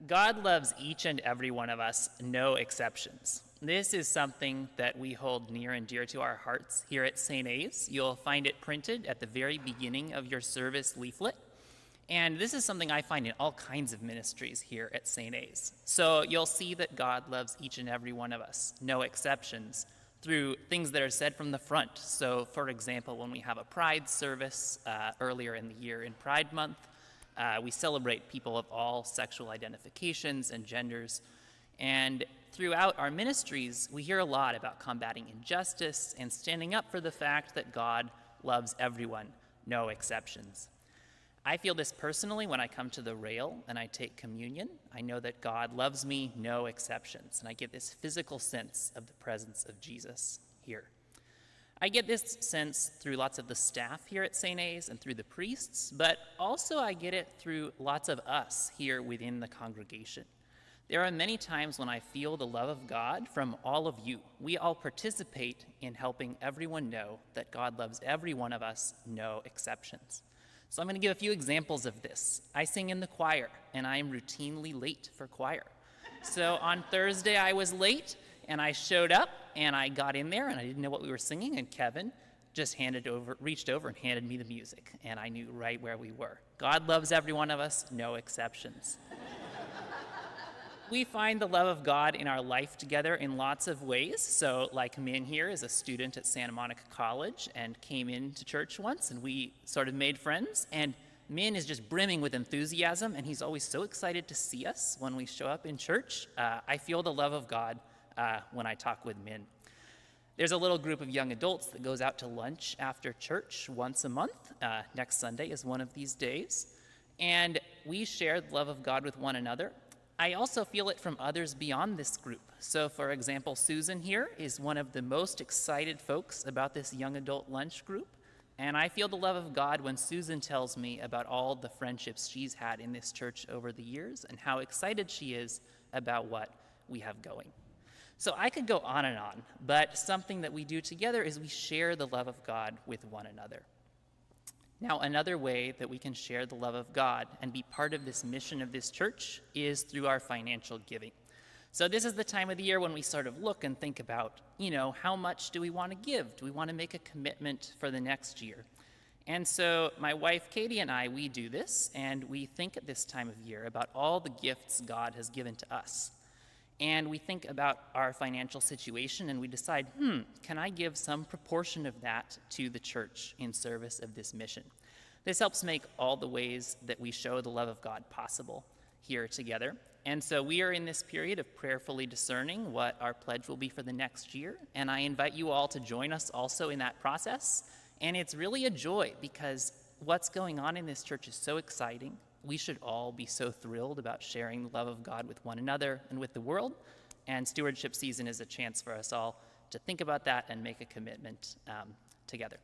God loves each and every one of us, no exceptions. This is something that we hold near and dear to our hearts here at St. A's. You'll find it printed at the very beginning of your service leaflet. And this is something I find in all kinds of ministries here at St. A's. So you'll see that God loves each and every one of us, no exceptions, through things that are said from the front. So for example, when we have a Pride service earlier in the year in Pride Month, we celebrate people of all sexual identifications and genders. And throughout our ministries, we hear a lot about combating injustice and standing up for the fact that God loves everyone, no exceptions. I feel this personally when I come to the rail and I take communion. I know that God loves me, no exceptions, and I get this physical sense of the presence of Jesus here. I get this sense through lots of the staff here at St. A's and through the priests, but also I get it through lots of us here within the congregation. There are many times when I feel the love of God from all of you. We all participate in helping everyone know that God loves every one of us, no exceptions. So I'm going to give a few examples of this. I sing in the choir, and I am routinely late for choir. So on Thursday I was late, and I showed up, and I got in there, and I didn't know what we were singing, and Kevin just reached over and handed me the music, and I knew right where we were. God loves every one of us, no exceptions. We find the love of God in our life together in lots of ways. So like Min here is a student at Santa Monica College and came into church once, and we sort of made friends. And Min is just brimming with enthusiasm, and he's always so excited to see us when we show up in church. I feel the love of God when I talk with Min. There's a little group of young adults that goes out to lunch after church once a month. Next Sunday is one of these days. And we share the love of God with one another. I also feel it from others beyond this group. So for example, Susan here is one of the most excited folks about this young adult lunch group. And I feel the love of God when Susan tells me about all the friendships she's had in this church over the years and how excited she is about what we have going. So I could go on and on, but something that we do together is we share the love of God with one another. Now, another way that we can share the love of God and be part of this mission of this church is through our financial giving. So this is the time of the year when we sort of look and think about, how much do we want to give? Do we want to make a commitment for the next year? And so my wife, Katie, and I, we do this, and we think at this time of year about all the gifts God has given to us. And we think about our financial situation, and we decide, can I give some proportion of that to the church in service of this mission? This helps make all the ways that we show the love of God possible here together. And so we are in this period of prayerfully discerning what our pledge will be for the next year, and I invite you all to join us also in that process. And it's really a joy because what's going on in this church is so exciting. We should all be so thrilled about sharing the love of God with one another and with the world. And stewardship season is a chance for us all to think about that and make a commitment together.